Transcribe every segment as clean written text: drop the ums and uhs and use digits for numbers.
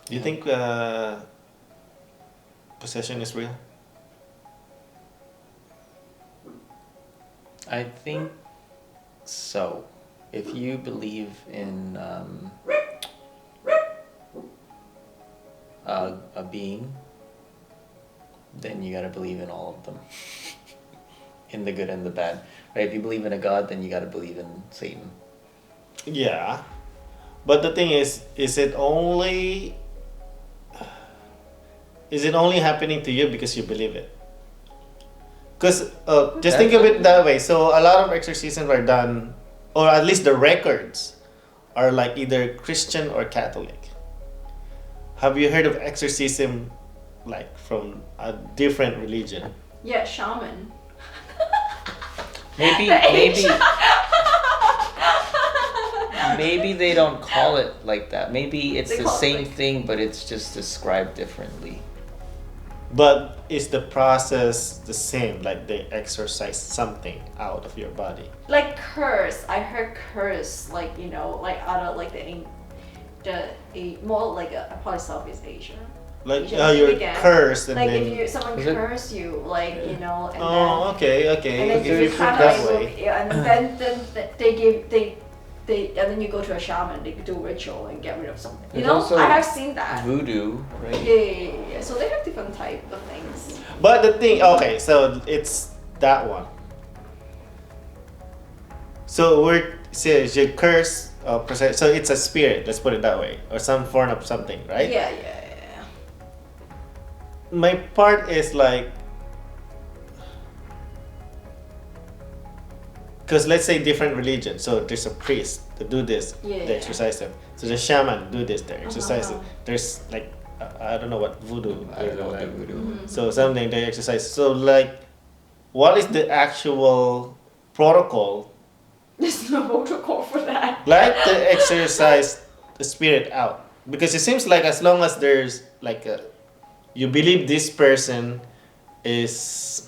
Do you think possession is real? I think so. If you believe in a being, then you gotta believe in all of them. In the good and the bad. Right? If you believe in a god, then you gotta believe in Satan. Yeah, but the thing is it only happening to you because you believe it? Because just think of it that way. So a lot of exorcisms are done, or at least the records are like either Christian or Catholic. Have you heard of exorcism like from a different religion? Yeah, shaman. Maybe maybe they don't call it like that. Maybe it's They the call it same like- thing, but it's just described differently. But is the process the same? Like they exorcise something out of your body? Like curse. I heard curse, like, you know, like out of like more like a part of Southeast Asia. Like Asian you're again. cursed and Like then. if someone Is it- curse you, like, you know, and Oh, okay. then If you you put kind of that like way. yeah, and then they and then you go to a shaman, they do ritual and get rid of something. You There's know, also I have seen that. Voodoo, right? Yeah. So they have different type of things. But the thing, okay, so it's that one. So you curse, so it's a spirit. Let's put it that way, or some form of something, right? Yeah. My part is like, because let's say different religion. So there's a priest to do this, Yeah. they exercise them. So the shaman do this, they exercise it. Uh-huh. There's like I don't know what voodoo. I don't know what like, the voodoo. Mhm. So something they exercise. So like, what is the actual protocol There's no protocol for that. like to exercise the spirit out? Because it seems like as long as there's like you believe this person is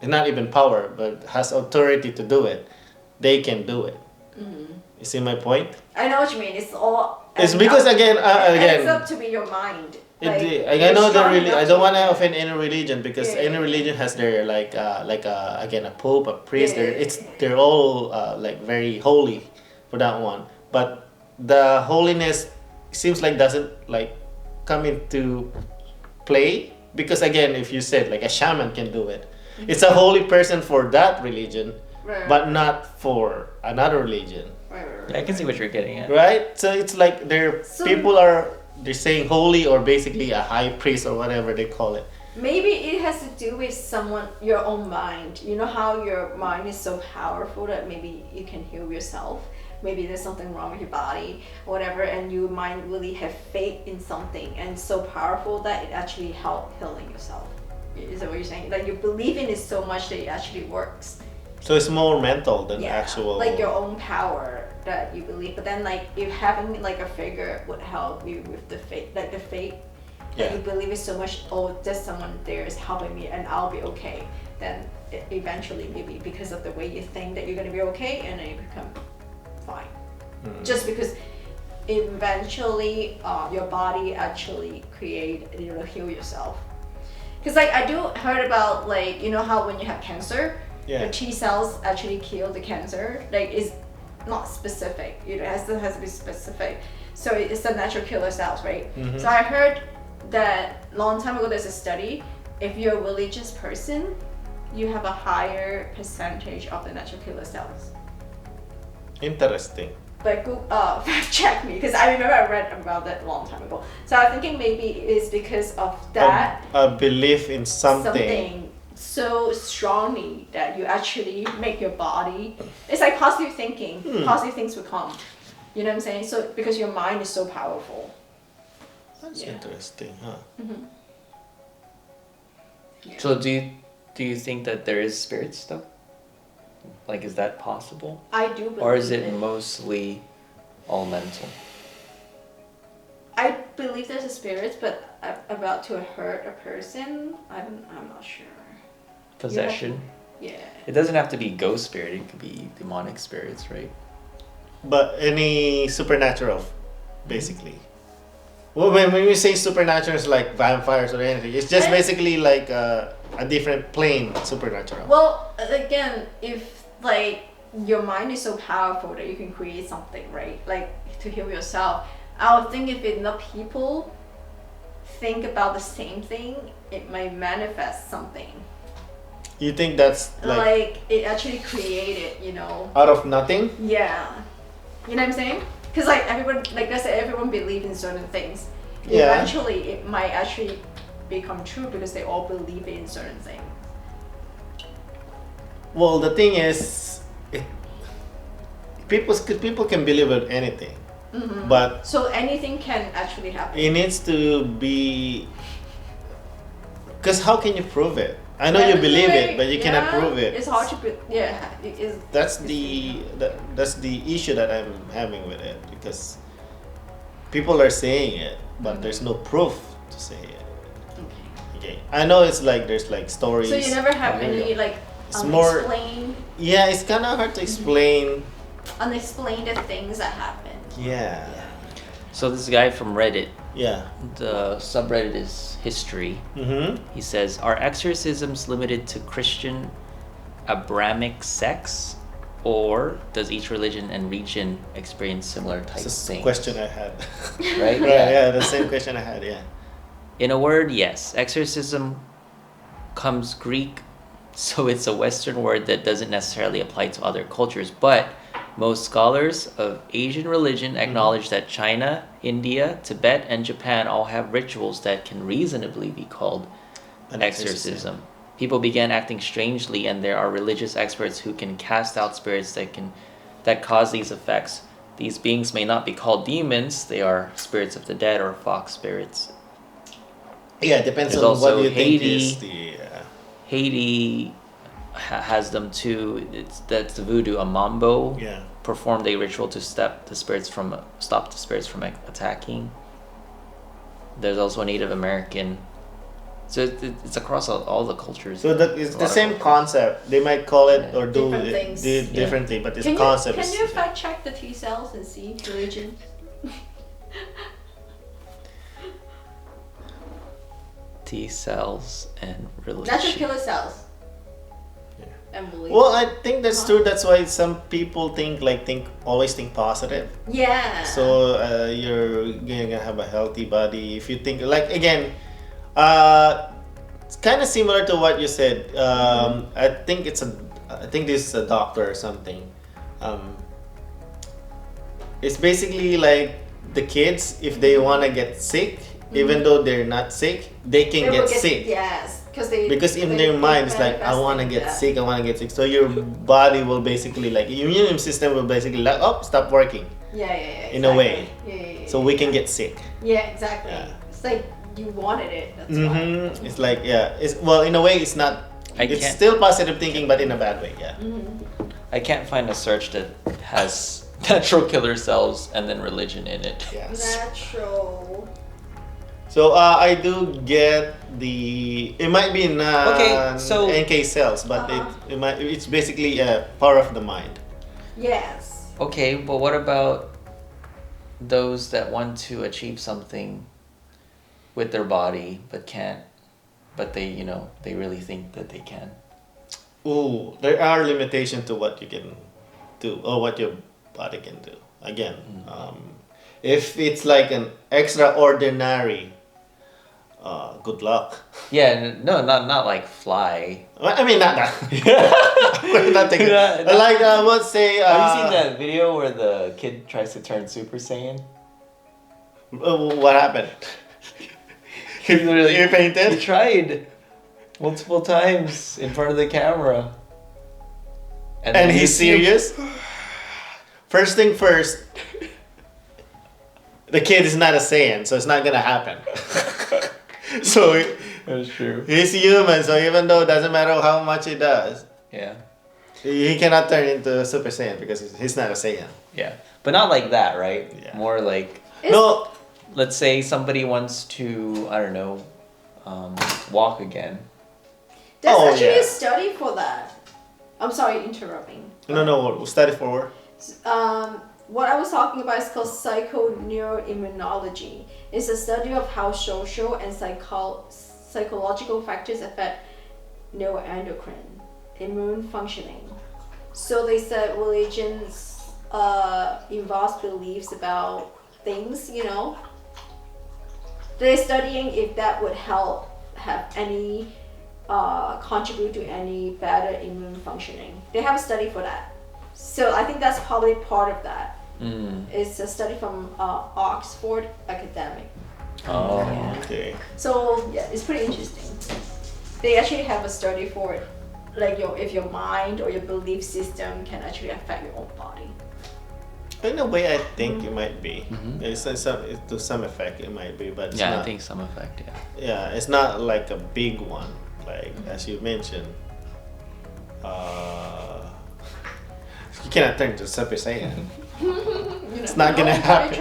not even power but has authority to do it, they can do it. Mm-hmm. You see my point? I know what you mean. It's all. It's because again It's up to be your mind. Like, I you're know the strong really. enough I don't to- want to offend any religion because Yeah. any religion has their again a pope, a priest. Yeah. They're all like very holy for that one. But the holiness seems like doesn't like come into play because again, if you said like a shaman can do it, it's a holy person for that religion, Right. but not for another religion. Right. Yeah, I can see what you're getting at. Right? So it's like So- they're saying holy or basically a high priest or whatever they call it. Maybe it has to do with your own mind. You know how your mind is so powerful that maybe you can heal yourself. Maybe there's something wrong with your body, whatever, and your mind really have faith in something and it's so powerful that it actually help healing yourself. Is that what you're saying? Like you believe in it so much that it actually works. So it's more mental than actual. Like your own power that you believe. But then like if having like a figure would help you with the faith, like the faith that Yeah. you believe is so much. Oh, there's someone there is helping me, and I'll be okay. Then eventually, maybe because of the way you think that you're gonna be okay, and then you become fine. Just because eventually your body actually heal yourself. Because like I do heard about like, you know how when you have cancer, Yeah. the T cells actually kill the cancer. Like it's not specific. It has to be specific. So it's the natural killer cells, right? Mhm. So I heard that long time ago there's a study. If you're a religious person, you have a higher percentage of the natural killer cells. Interesting. But fact check me because I remember I read about that a long time ago. So I'm thinking maybe it's because of that A belief in something. something so strongly that you actually make your body. It's like positive thinking. Positive things will come. You know what I'm saying? So because your mind is so powerful. That's Yeah. interesting, huh? So do you think that there is spirits though? Like, is that possible? I do believe Or is it mostly all mental? I believe there's a spirit, but about to hurt a person, I'm not sure. Possession? Yeah. It doesn't have to be ghost spirit, it could be demonic spirits, right? But any supernatural, basically. Well, when we say supernatural, it's like vampires or anything. It's just And- basically like a different plane supernatural. Well, again, if like your mind is so powerful that you can create something, right? Like to heal yourself. I would think if enough people think about the same thing, it might manifest something. You think that's Like it actually created, you know. out of nothing? Yeah. You know what I'm saying? Because like everyone, like I said, everyone believes in certain things. Yeah. Eventually, it might actually become true because they all believe in certain things. Well, the thing is, people can believe in anything, but So anything can actually happen. it needs to be. Because how can you prove it? I know Yeah, you but believe like, it, but you cannot yeah, prove it. It's hard to yeah. It is. That's the issue that I'm having with it, because people are saying it, but there's no proof to say it. Okay, I know it's like there's like stories. So you never have any like It's more- unexplained, Yeah, it's kind of hard to explain. unexplained things that happen. Yeah, So this guy from Reddit, yeah. the subreddit is history. He says, "Are exorcisms limited to Christian Abrahamic sects, or does each religion and region experience similar types That's of the things?" question I had. Right? Yeah, the same question I had. Yeah. In a word, yes. Exorcism comes Greek, so it's a Western word that doesn't necessarily apply to other cultures. But most scholars of Asian religion acknowledge that China, India, Tibet, and Japan all have rituals that can reasonably be called An exorcism. People began acting strangely, and there are religious experts who can cast out spirits that cause these effects. These beings may not be called demons; they are spirits of the dead or fox spirits. Yeah, it depends There's on also what you think Haiti. is the. Haiti has them too. That's the voodoo. A mambo Yeah. performed a ritual to stop the spirits from attacking. There's also a Native American. So it's across all the cultures. So that is A the lot of same cultures. concept. They might call it or do Different it things. differently, but this Can concept you, is. can you fact check the T cells and see religion? T cells and religion. Natural killer cells. Yeah. And believe. Well, I think that's true. That's why some people always think positive. Yeah. So you're gonna have a healthy body if you think like again. It's kind of similar to what you said. I think this is a doctor or something. It's basically like the kids, if they want to get sick, even though they're not sick, they can They will get sick. Yes, Because in their mind it's like I want to get sick, I want to get sick. So your body will basically like your immune system will basically like stop working. Yeah. In a way. Yeah. So we can get sick. Yeah, exactly. Yeah. It's like you wanted it. That's why. It's like it's well in a way it's not. It's can't- still positive thinking, but in a bad way. Yeah. I can't find a search that has natural killer cells and then religion in it. Yes. Natural. So I do get the. It might be non Okay, so- NK cells, but it's basically a power of the mind. Yes. Okay, but what about those that want to achieve something with their body but can't, but they really think that they can? Ooh, there are limitations to what you can do or what your body can do. Again, if it's like an extraordinary, good luck. Yeah, no, not like fly. I mean, not that. We're not taking. Like I would say. Have you seen that video where the kid tries to turn Super Saiyan? What happened? He literally You fainted? He tried multiple times in front of the camera. And then he's you see him- serious? First thing first, the kid is not a Saiyan, so it's not gonna happen. So That's true. he's human, so even though it doesn't matter how much he does, Yeah, he cannot turn into a Super Saiyan because he's not a Saiyan. yeah, but not like that, right? Yeah. More like, No, let's say somebody wants to, I don't know, walk again. There's Oh, actually yeah. a study for that. I'm sorry, interrupting. no, study forward. what I was talking about is called psychoneuroimmunology. It's a study of how social and psychological factors affect neuroendocrine immune functioning. So they said religions involves beliefs about things, you know. They're studying if that would help have any contribute to any better immune functioning. They have a study for that. So I think that's probably part of that. It's a study from Oxford academic. Oh, Yeah. Okay. So yeah, it's pretty interesting. They actually have a study for it, like if your mind or your belief system can actually affect your own body. In a way, I think it might be. It's to some effect, it might be, but it's yeah, not, I think some effect. Yeah. yeah, it's not like a big one, like as you mentioned. You cannot turn to Super Saiyan. It's not gonna happen.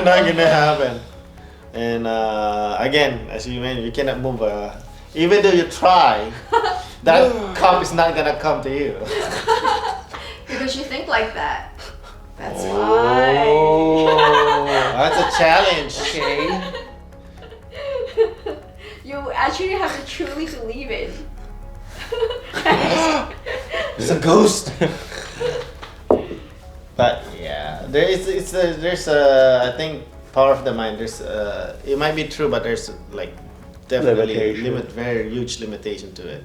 Not gonna happen. And again, as you mentioned, you cannot move. Even though you try, that cup is not gonna come to you. Because you think like that. That's Oh, that's a challenge. Okay. why. You actually have to truly believe it. There's a ghost. But yeah, there's I think power of the mind. There's it might be true, but there's like definitely Limitation. very huge limitation to it.